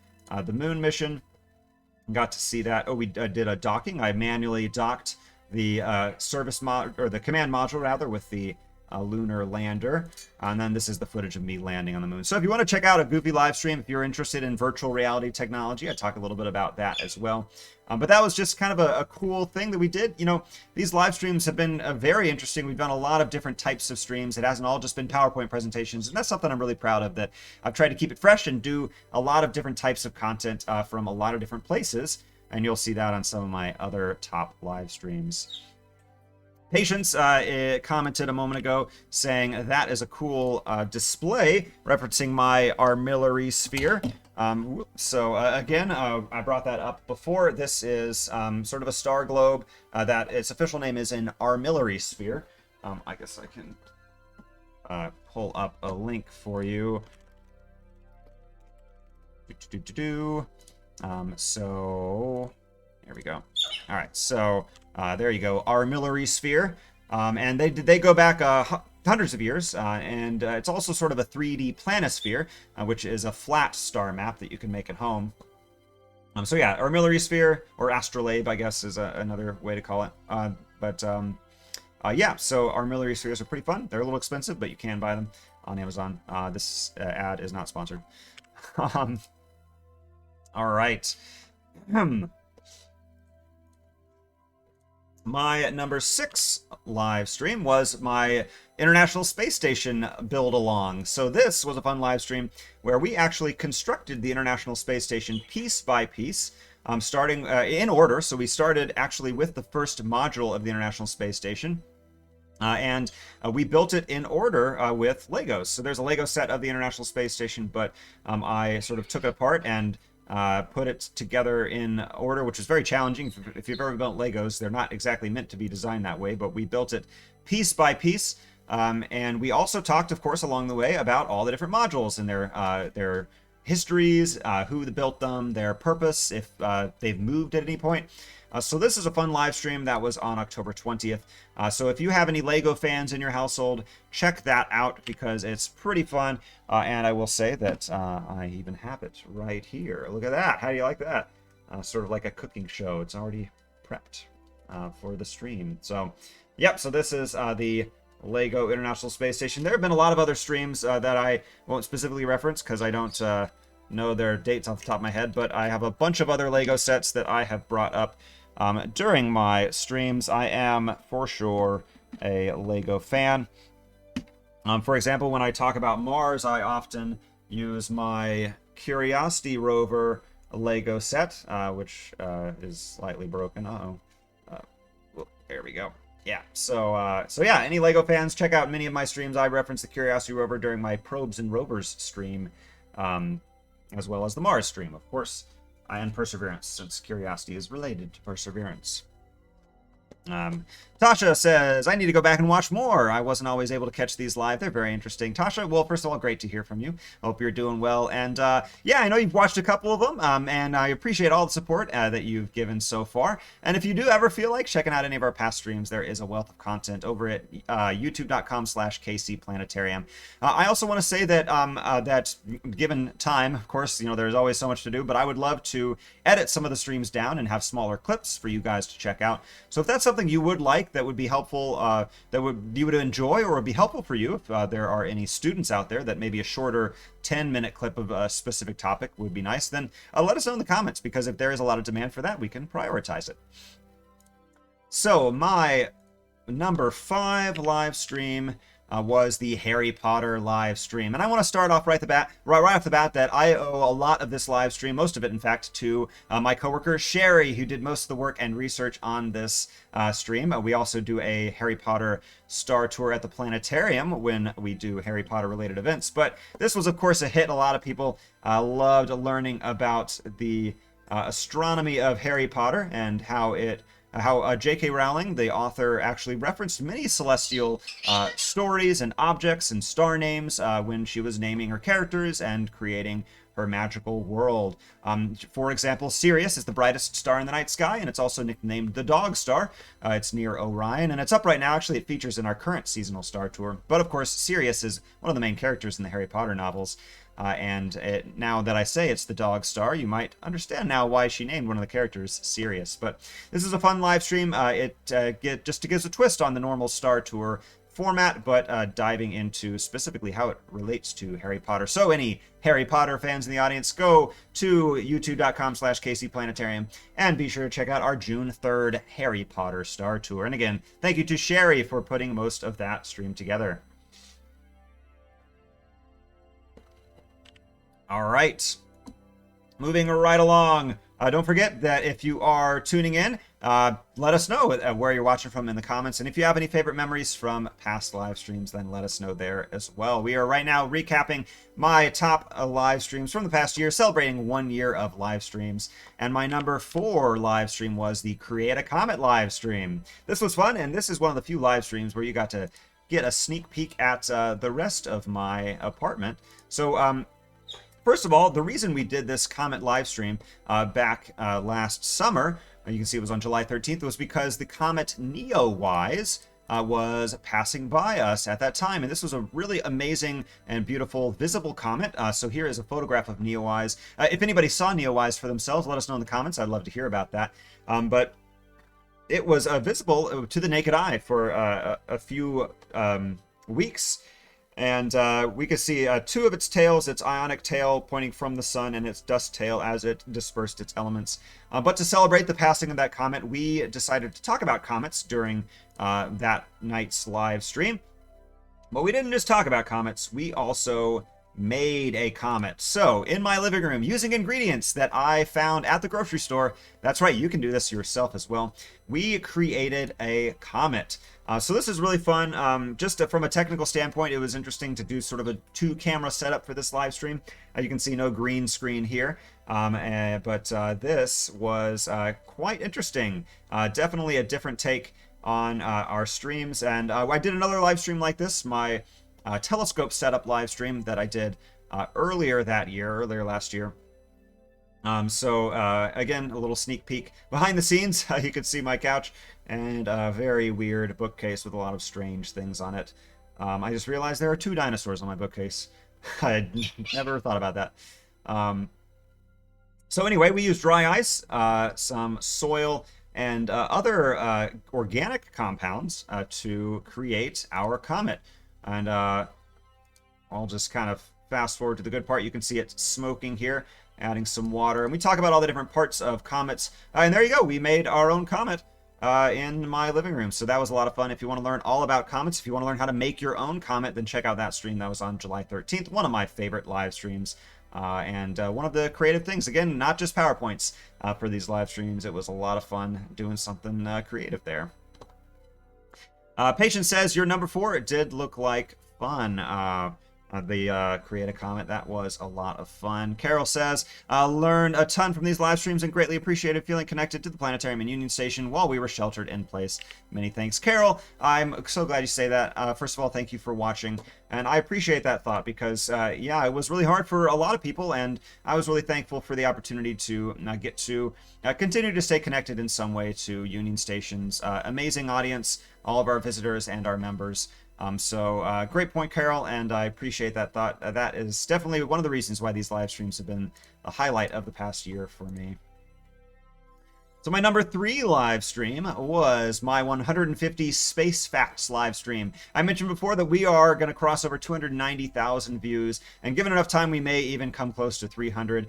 the moon mission. Got to see that. Oh, we did a docking. I manually docked the the command module rather with the lunar lander, and then this is the footage of me landing on the moon. So if you want to check out a goofy live stream, if you're interested in virtual reality technology, I talk a little bit about that as well. But that was just kind of a cool thing that we did. You know, these live streams have been very interesting. We've done a lot of different types of streams. It hasn't all just been PowerPoint presentations, and that's something I'm really proud of, that I've tried to keep it fresh and do a lot of different types of content from a lot of different places, and you'll see that on some of my other top live streams. Patience commented a moment ago saying that is a cool display referencing my armillary sphere. Again, I brought that up before. This is sort of a star globe that its official name is an armillary sphere. I guess I can pull up a link for you. So here we go. All right, so there you go, armillary sphere, and they go back hundreds of years, and it's also sort of a 3D planisphere, which is a flat star map that you can make at home. So yeah, armillary sphere, or astrolabe, I guess is another way to call it. Yeah, so armillary spheres are pretty fun. They're a little expensive, but you can buy them on Amazon. This ad is not sponsored. All right. My number 6 live stream was my International Space Station build along. So this was a fun live stream where we actually constructed the International Space Station piece by piece, starting in order. So we started actually with the first module of the International Space Station. And we built it in order with Legos. So there's a Lego set of the International Space Station, but I sort of took it apart and put it together in order, which is very challenging. If you've ever built Legos, they're not exactly meant to be designed that way, but we built it piece by piece. And we also talked, of course, along the way about all the different modules and their histories, who built them, their purpose, if they've moved at any point. So this is a fun live stream that was on October 20th. So if you have any Lego fans in your household, check that out because it's pretty fun. And I will say that I even have it right here. Look at that. How do you like that? Sort of like a cooking show. It's already prepped. for the stream. So, yep, so this is the Lego International Space Station. There have been a lot of other streams that I won't specifically reference because I don't know their dates off the top of my head, but I have a bunch of other Lego sets that I have brought up during my streams. I am, for sure, a Lego fan. For example, when I talk about Mars, I often use my Curiosity rover Lego set, which is slightly broken. There we go. Yeah, so yeah, any Lego fans, check out many of my streams. I reference the Curiosity rover during my Probes and Rovers stream, as well as the Mars stream, of course, and Perseverance, since Curiosity is related to Perseverance. Tasha says, I need to go back and watch more. I wasn't always able to catch these live. They're very interesting. Tasha, well, first of all, great to hear from you. Hope you're doing well. And yeah, I know you've watched a couple of them, and I appreciate all the support that you've given so far. And if you do ever feel like checking out any of our past streams, there is a wealth of content over at youtube.com/kcplanetarium. I also want to say that that given time, of course, you know, there's always so much to do, but I would love to edit some of the streams down and have smaller clips for you guys to check out. So if that's something you would like, that would be helpful, you would enjoy or would be helpful for you, if there are any students out there that maybe a shorter 10-minute clip of a specific topic would be nice, then let us know in the comments, because if there is a lot of demand for that, we can prioritize it. So my number 5 live stream was the Harry Potter live stream. And I want to start off right off the bat that I owe a lot of this live stream, most of it in fact, to my coworker Sherry, who did most of the work and research on this stream. We also do a Harry Potter Star Tour at the Planetarium when we do Harry Potter related events. But this was of course a hit. A lot of people loved learning about the astronomy of Harry Potter and how J.K. Rowling, the author, actually referenced many celestial stories and objects and star names when she was naming her characters and creating her magical world. For example, Sirius is the brightest star in the night sky, and it's also nicknamed the Dog Star. It's near Orion, and it's up right now. Actually, it features in our current seasonal Star Tour. But of course, Sirius is one of the main characters in the Harry Potter novels. Now that I say it's the Dog Star, you might understand now why she named one of the characters Sirius. But this is a fun live stream. It just gives a twist on the normal Star Tour format, but diving into specifically how it relates to Harry Potter. So any Harry Potter fans in the audience, go to youtube.com/kcplanetarium and be sure to check out our June 3rd Harry Potter Star Tour. And again, thank you to Sherry for putting most of that stream together. All right, moving right along. Don't forget that if you are tuning in, let us know where you're watching from in the comments. And if you have any favorite memories from past live streams, then let us know there as well. We are right now recapping my top live streams from the past year, celebrating 1 year of live streams. And my number 4 live stream was the Create a Comet live stream. This was fun, and this is one of the few live streams where you got to get a sneak peek at the rest of my apartment. So, first of all, the reason we did this Comet live stream back last summer, you can see it was on July 13th, was because the comet Neowise was passing by us at that time. And this was a really amazing and beautiful visible comet. So here is a photograph of Neowise. If anybody saw Neowise for themselves, let us know in the comments. I'd love to hear about that. But it was visible to the naked eye for a few weeks. And we could see 2 of its tails, its ionic tail pointing from the sun and its dust tail as it dispersed its elements. But to celebrate the passing of that comet, we decided to talk about comets during that night's live stream. But we didn't just talk about comets, we also made a comet. So in my living room, using ingredients that I found at the grocery store, that's right, you can do this yourself as well, we created a comet. So this is really fun. Just from a technical standpoint, it was interesting to do sort of a 2-camera setup for this live stream. You can see no green screen here, but this was quite interesting. Definitely a different take on our streams. And I did another live stream like this, my telescope setup live stream that I did earlier last year. Again, a little sneak peek behind the scenes. You can see my couch and a very weird bookcase with a lot of strange things on it. I just realized there are 2 dinosaurs on my bookcase. I had never thought about that. So anyway, we used dry ice, some soil, and other organic compounds to create our comet. And I'll just kind of fast forward to the good part. You can see it smoking here, adding some water. And we talk about all the different parts of comets. And there you go. We made our own comet in my living room. So that was a lot of fun. If you want to learn all about comets, if you want to learn how to make your own comet, then check out that stream. That was on July 13th. One of my favorite live streams. And one of the creative things, again, not just PowerPoints for these live streams. It was a lot of fun doing something creative there. Patient says, your number 4, it did look like fun. The create a comet, that was a lot of fun. Carol says, learned a ton from these live streams and greatly appreciated feeling connected to the Planetarium and Union Station while we were sheltered in place. Many thanks. Carol, I'm so glad you say that. First of all, thank you for watching, and I appreciate that thought because, yeah, it was really hard for a lot of people, and I was really thankful for the opportunity to get to continue to stay connected in some way to Union Station's amazing audience, all of our visitors and our members. So great point, Carol, and I appreciate that thought. That is definitely one of the reasons why these live streams have been the highlight of the past year for me. So my number 3 live stream was my 150 Space Facts live stream. I mentioned before that we are going to cross over 290,000 views, and given enough time, we may even come close to 300,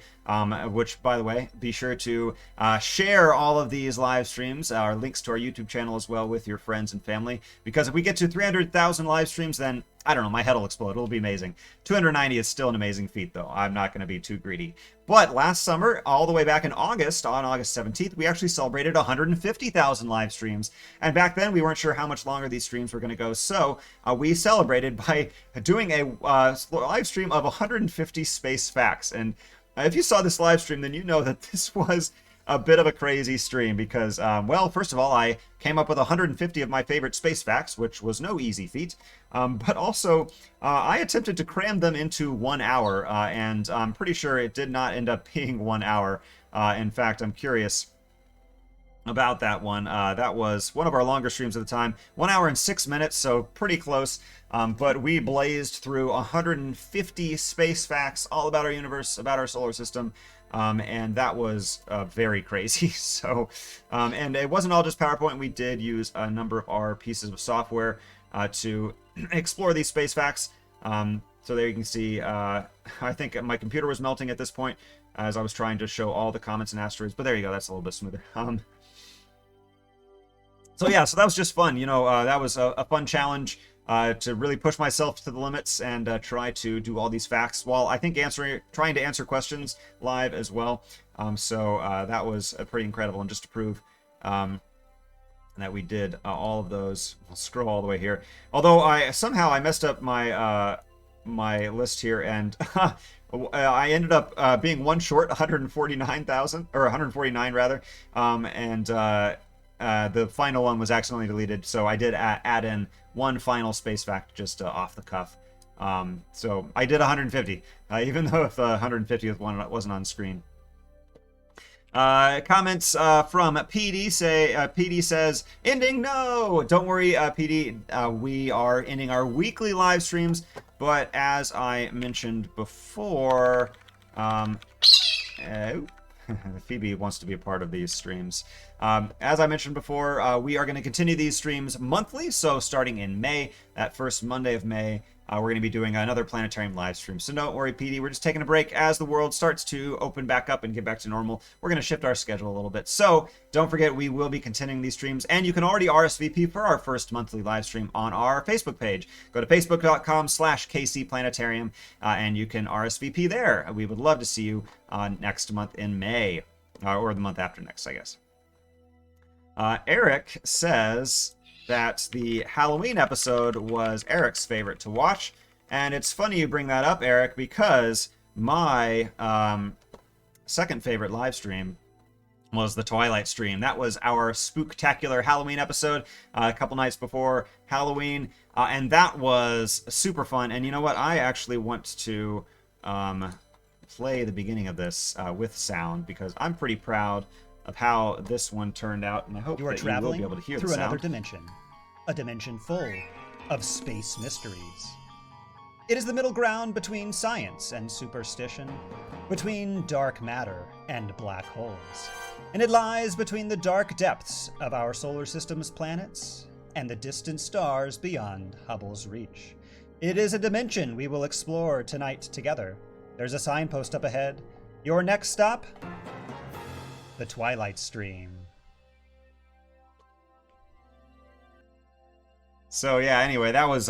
which, by the way, be sure to share all of these live streams, our links to our YouTube channel as well, with your friends and family, because if we get to 300,000 live streams, then I don't know, my head will explode. It'll be amazing. 290 is still an amazing feat, though. I'm not going to be too greedy. But last summer, all the way back in August, on August 17th, we actually celebrated 150,000 live streams. And back then, we weren't sure how much longer these streams were going to go. So we celebrated by doing a live stream of 150 space facts. And if you saw this live stream, then you know that this was a bit of a crazy stream because, well, first of all, I came up with 150 of my favorite space facts, which was no easy feat. But also, I attempted to cram them into 1 hour, and I'm pretty sure it did not end up being 1 hour. In fact, I'm curious about that one. That was one of our longer streams at the time, 1 hour and 6 minutes, so pretty close. But we blazed through 150 space facts all about our universe, about our solar system. And that was very crazy. So, and it wasn't all just PowerPoint. We did use a number of our pieces of software to explore these space facts. So there you can see, I think my computer was melting at this point as I was trying to show all the comets and asteroids. But there you go. That's a little bit smoother. So yeah, so that was just fun. You know, that was a fun challenge. To really push myself to the limits and try to do all these facts while I think trying to answer questions live as well. So that was pretty incredible. And just to prove that we did all of those, I'll scroll all the way here. Although I messed up my my list here, and I ended up being one short, 149,000 or 149 rather, and the final one was accidentally deleted. So I did add in one final space fact just off the cuff. So I did 150, even though if the 150th one wasn't on screen. Comments from PD say, PD says, ending, no! Don't worry, PD, we are ending our weekly live streams, but as I mentioned before, Phoebe wants to be a part of these streams. As I mentioned before, we are going to continue these streams monthly, so starting in May, that first Monday of May, we're going to be doing another Planetarium live stream. So don't worry, PD, we're just taking a break as the world starts to open back up and get back to normal. We're going to shift our schedule a little bit. So don't forget, we will be continuing these streams, and you can already RSVP for our first monthly live stream on our Facebook page. Go to facebook.com/KCPlanetarium, and you can RSVP there. We would love to see you next month in May, or the month after next, I guess. Eric says that the Halloween episode was Eric's favorite to watch. And it's funny you bring that up, Eric, because my second favorite live stream was the Twilight stream. That was our spooktacular Halloween episode a couple nights before Halloween. And that was super fun. And you know what? I actually want to play the beginning of this with sound because I'm pretty proud of how this one turned out, and I hope that you will be able to hear the sound. Through another dimension, a dimension full of space mysteries. It is the middle ground between science and superstition, between dark matter and black holes, and it lies between the dark depths of our solar system's planets and the distant stars beyond Hubble's reach. It is a dimension we will explore tonight together. There's a signpost up ahead. Your next stop? The Twilight Stream. So yeah, anyway, that was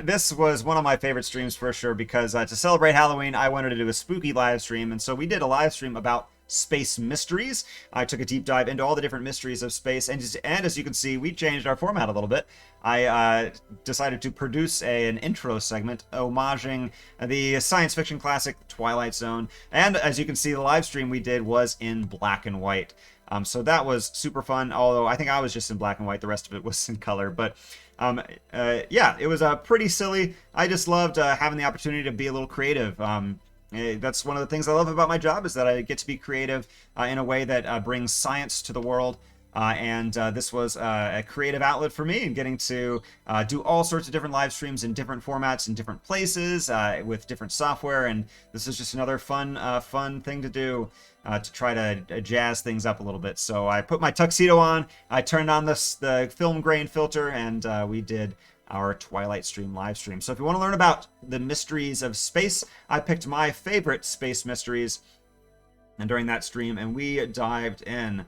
this was one of my favorite streams for sure, because to celebrate Halloween, I wanted to do a spooky live stream, and so we did a live stream about space mysteries. I took a deep dive into all the different mysteries of space, and as you can see, we changed our format a little bit. I decided to produce an intro segment homaging the science fiction classic Twilight Zone, and as you can see, the live stream we did was in black and white. So that was super fun, although I think I was just in black and white. The rest of it was in color. But yeah, it was pretty silly. I just loved having the opportunity to be a little creative. That's one of the things I love about my job, is that I get to be creative in a way that brings science to the world. And this was a creative outlet for me, and getting to do all sorts of different live streams in different formats in different places with different software. And this is just another fun thing to do to try to jazz things up a little bit. So I put my tuxedo on, I turned on the film grain filter, and we did our Twilight Stream live stream. So if you want to learn about the mysteries of space, I picked my favorite space mysteries and during that stream, and we dived in.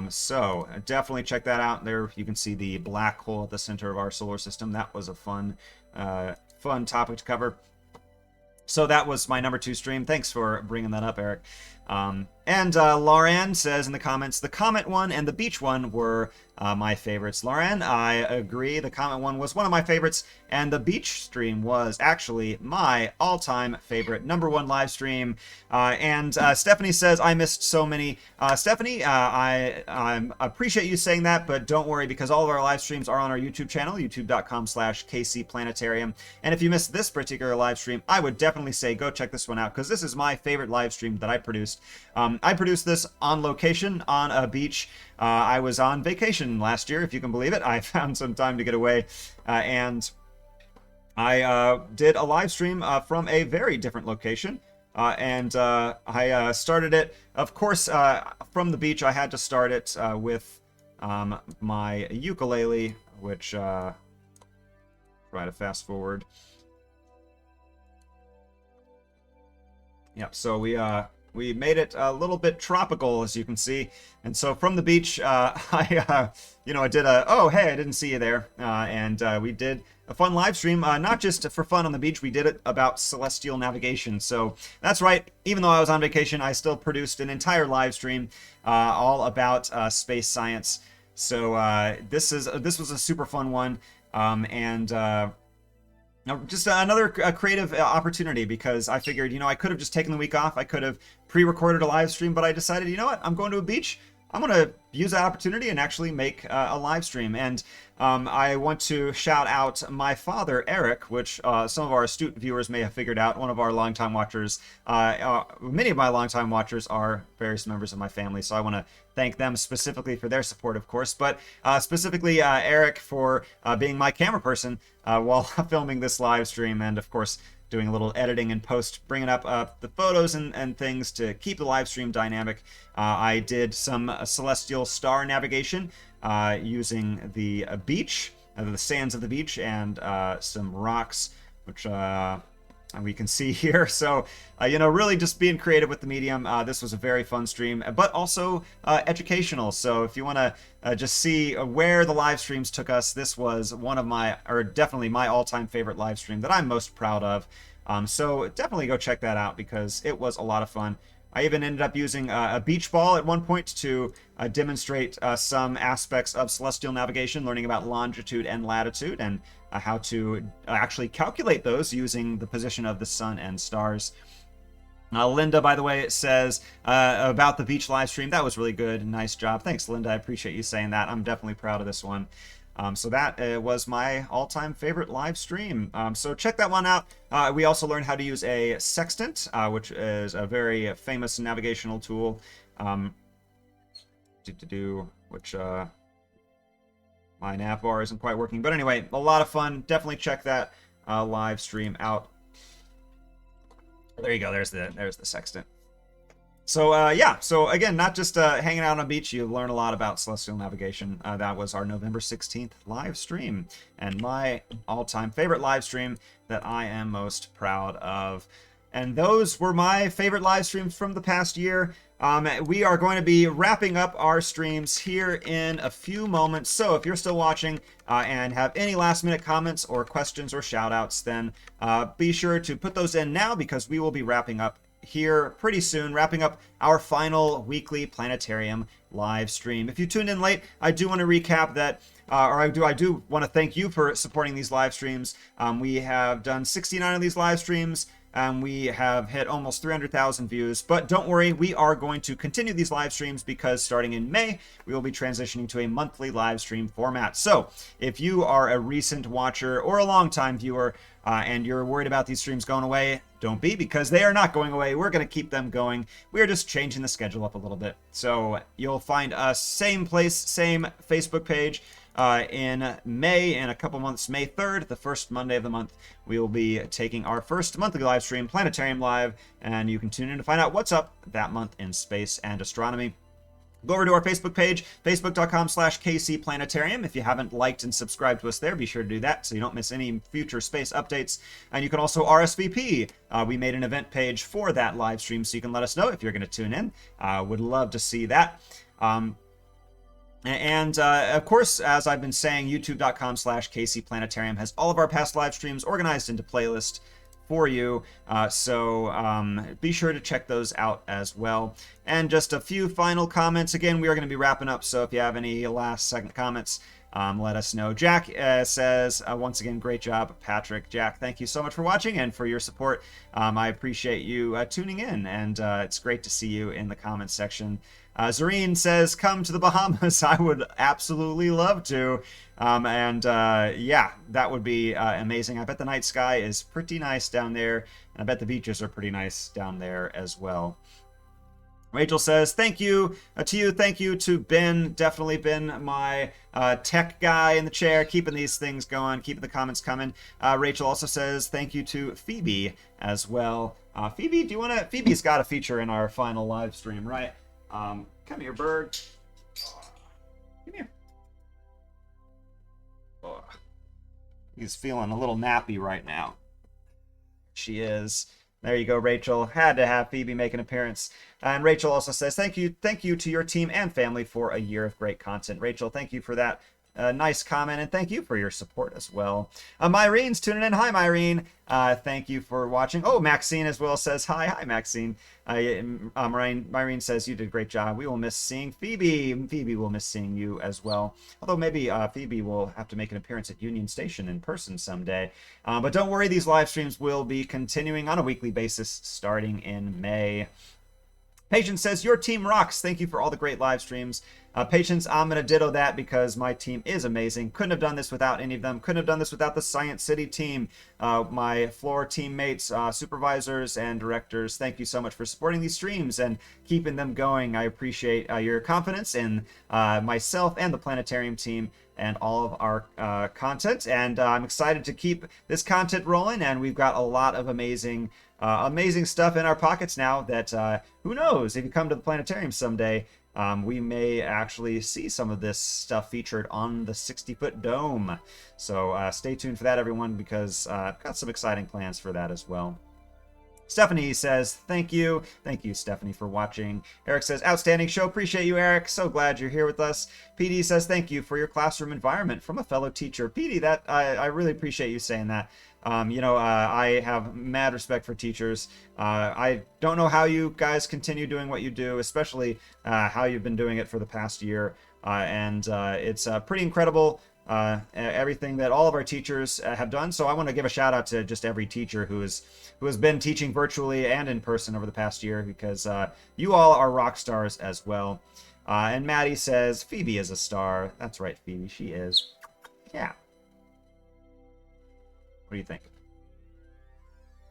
So definitely check that out. There you can see the black hole at the center of our solar system. That was a fun topic to cover. So that was my number 2 stream. Thanks for bringing that up, Eric. And Lauren says in the comments, the Comet one and the Beach one were my favorites. Lauren, I agree. The Comet one was one of my favorites, and the Beach stream was actually my all-time favorite number 1 live stream. And Stephanie says, I missed so many. Stephanie, I appreciate you saying that, but don't worry, because all of our live streams are on our YouTube channel, youtube.com/kcplanetarium. And if you missed this particular live stream, I would definitely say go check this one out, because this is my favorite live stream that I produced. I produced this on location on a beach. I was on vacation last year, if you can believe it. I found some time to get away, and I did a live stream from a very different location. And I started it, of course, from the beach. I had to start it with my ukulele, which try to fast forward. Yep, so we made it a little bit tropical, as you can see. And so from the beach, I did oh, hey, I didn't see you there. And we did a fun live stream, not just for fun on the beach. We did it about celestial navigation. So that's right. Even though I was on vacation, I still produced an entire live stream all about space science. So this was a super fun one. Just another creative opportunity, because I figured, I could have just taken the week off. I could have pre-recorded a live stream, but I decided, you know what? I'm going to a beach. I'm going to use that opportunity and actually make a live stream. And I want to shout out my father, Eric, which some of our astute viewers may have figured out. One of our longtime watchers, many of my longtime watchers are various members of my family. So I want to thank them specifically for their support, of course. But specifically Eric for being my camera person while filming this live stream. And of course, doing a little editing and post, bringing up the photos and things to keep the live stream dynamic. I did some celestial star navigation using the beach, the sands of the beach, and some rocks, which we can see here. So, really just being creative with the medium. This was a very fun stream, but also educational. So if you want to just see where the live streams took us, this was one of definitely my all-time favorite live stream that I'm most proud of. So definitely go check that out, because it was a lot of fun. I even ended up using a beach ball at one point to demonstrate some aspects of celestial navigation, learning about longitude and latitude, and how to actually calculate those using the position of the sun and stars. Linda, by the way, says about the beach live stream, that was really good. Nice job. Thanks, Linda. I appreciate you saying that. I'm definitely proud of this one. So that was my all-time favorite live stream. So check that one out. We also learned how to use a sextant, which is a very famous navigational tool. Which my nav bar isn't quite working. But anyway, a lot of fun. Definitely check that live stream out. There you go. There's the sextant. So yeah, so again, not just hanging out on a beach, you learn a lot about celestial navigation. That was our November 16th live stream, and my all-time favorite live stream that I am most proud of. And those were my favorite live streams from the past year. We are going to be wrapping up our streams here in a few moments. So if you're still watching and have any last minute comments or questions or shout outs, then be sure to put those in now, because we will be wrapping up here pretty soon, wrapping up our final weekly Planetarium live stream. If you tuned in late, I do want to recap that, I do want to thank you for supporting these live streams. We have done 69 of these live streams. We have hit almost 300,000 views, but don't worry, we are going to continue these live streams, because starting in May, we will be transitioning to a monthly live stream format. So if you are a recent watcher or a long-time viewer, and you're worried about these streams going away, don't be, because they are not going away. We're going to keep them going. We're just changing the schedule up a little bit. So you'll find us same place, same Facebook page. In May, in a couple months, May 3rd, the first Monday of the month, we will be taking our first monthly live stream, Planetarium Live, and you can tune in to find out what's up that month in space and astronomy. Go over to our Facebook page, facebook.com/KCPlanetarium. If you haven't liked and subscribed to us there, be sure to do that so you don't miss any future space updates. And you can also RSVP. We made an event page for that live stream, so you can let us know if you're going to tune in. Would love to see that. Of course, as I've been saying, youtube.com/KCPlanetarium has all of our past live streams organized into playlists for you. So be sure to check those out as well. And just a few final comments. Again, we are going to be wrapping up, so if you have any last second comments, let us know. Jack says, once again, great job, Patrick. Jack, thank you so much for watching and for your support. I appreciate you tuning in, and it's great to see you in the comments section. Zareen says, come to the Bahamas. I would absolutely love to. Yeah, that would be amazing. I bet the night sky is pretty nice down there, and I bet the beaches are pretty nice down there as well. Rachel says, thank you to you. Thank you to Ben. Definitely been my tech guy in the chair, keeping these things going, keeping the comments coming. Rachel also says, thank you to Phoebe as well. Phoebe, do you want to? Phoebe's got a feature in our final live stream, right? Come here, bird. Come here. Oh. He's feeling a little nappy right now. She is. There you go, Rachel. Had to have Phoebe make an appearance. And Rachel also says, thank you to your team and family for a year of great content. Rachel, thank you for that nice comment, and thank you for your support as well. Myrene's tuning in. Hi, Myrene. Thank you for watching. Oh, Maxine as well says hi. Hi, Maxine. Myrene says, you did a great job. We will miss seeing Phoebe. Phoebe will miss seeing you as well. Although maybe Phoebe will have to make an appearance at Union Station in person someday. But don't worry, these live streams will be continuing on a weekly basis starting in May. Patience says, your team rocks. Thank you for all the great live streams. Patience, I'm going to ditto that, because my team is amazing. Couldn't have done this without any of them. Couldn't have done this without the Science City team, my floor teammates, supervisors, and directors. Thank you so much for supporting these streams and keeping them going. I appreciate your confidence in myself and the Planetarium team and all of our content. And I'm excited to keep this content rolling, and we've got a lot of amazing stuff in our pockets now that, who knows, if you come to the Planetarium someday, we may actually see some of this stuff featured on the 60-foot dome. So stay tuned for that, everyone, because I've got some exciting plans for that as well. Stephanie says, thank you. Thank you, Stephanie, for watching. Eric says, outstanding show. Appreciate you, Eric. So glad you're here with us. PD says, thank you for your classroom environment from a fellow teacher. PD, I really appreciate you saying that. I have mad respect for teachers. I don't know how you guys continue doing what you do, especially how you've been doing it for the past year. It's pretty incredible, everything that all of our teachers have done. So I want to give a shout out to just every teacher who has been teaching virtually and in person over the past year, because you all are rock stars as well. And Maddie says, Phoebe is a star. That's right, Phoebe, she is. Yeah. What do you think?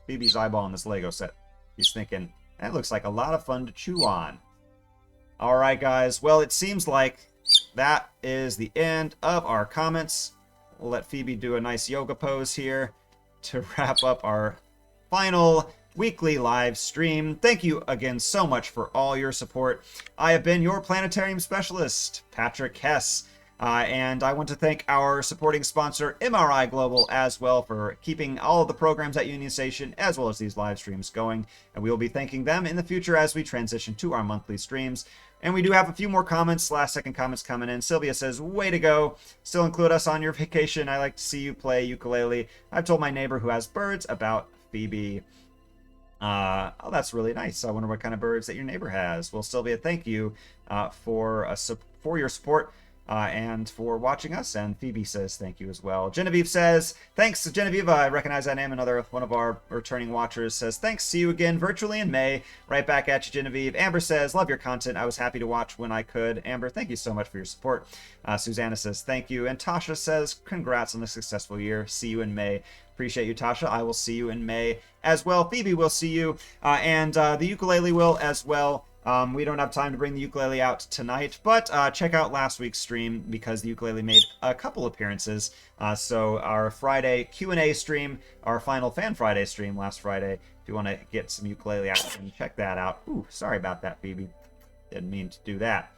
Phoebe's eyeballing this Lego set. He's thinking, that looks like a lot of fun to chew on. All right, guys. Well, it seems like that is the end of our comments. We'll let Phoebe do a nice yoga pose here. to wrap up our final weekly live stream. Thank you again so much for all your support. I have been your Planetarium Specialist, Patrick Hess. And I want to thank our supporting sponsor, MRI Global, as well, for keeping all of the programs at Union Station, as well as these live streams going. And we will be thanking them in the future as we transition to our monthly streams. And we do have a few more comments, last-second comments coming in. Sylvia says, way to go. Still include us on your vacation. I like to see you play ukulele. I've told my neighbor who has birds about Phoebe. Oh, that's really nice. I wonder what kind of birds that your neighbor has. Well, Sylvia, thank you for your support. And for watching us. And Phoebe says thank you as well. Genevieve says, thanks, Genevieve. I recognize that name. Another one of our returning watchers says, thanks. See you again virtually in May. Right back at you, Genevieve. Amber says, love your content. I was happy to watch when I could. Amber, thank you so much for your support. Susanna says, thank you. And Tasha says, congrats on the successful year. See you in May. Appreciate you, Tasha. I will see you in May as well. Phoebe will see you. And the ukulele will as well. We don't have time to bring the ukulele out tonight, but check out last week's stream because the ukulele made a couple appearances. So our Friday Q&A stream, our final Fan Friday stream last Friday, if you want to get some ukulele action, check that out. Ooh, sorry about that, Phoebe. Didn't mean to do that.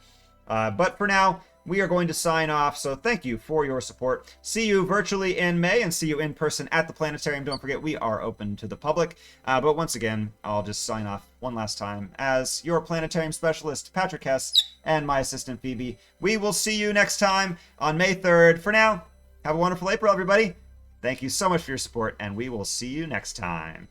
But for now, we are going to sign off, so thank you for your support. See you virtually in May, and see you in person at the Planetarium. Don't forget, we are open to the public. But once again, I'll just sign off one last time as your Planetarium Specialist, Patrick Hess, and my assistant, Phoebe. We will see you next time on May 3rd. For now, have a wonderful April, everybody. Thank you so much for your support, and we will see you next time.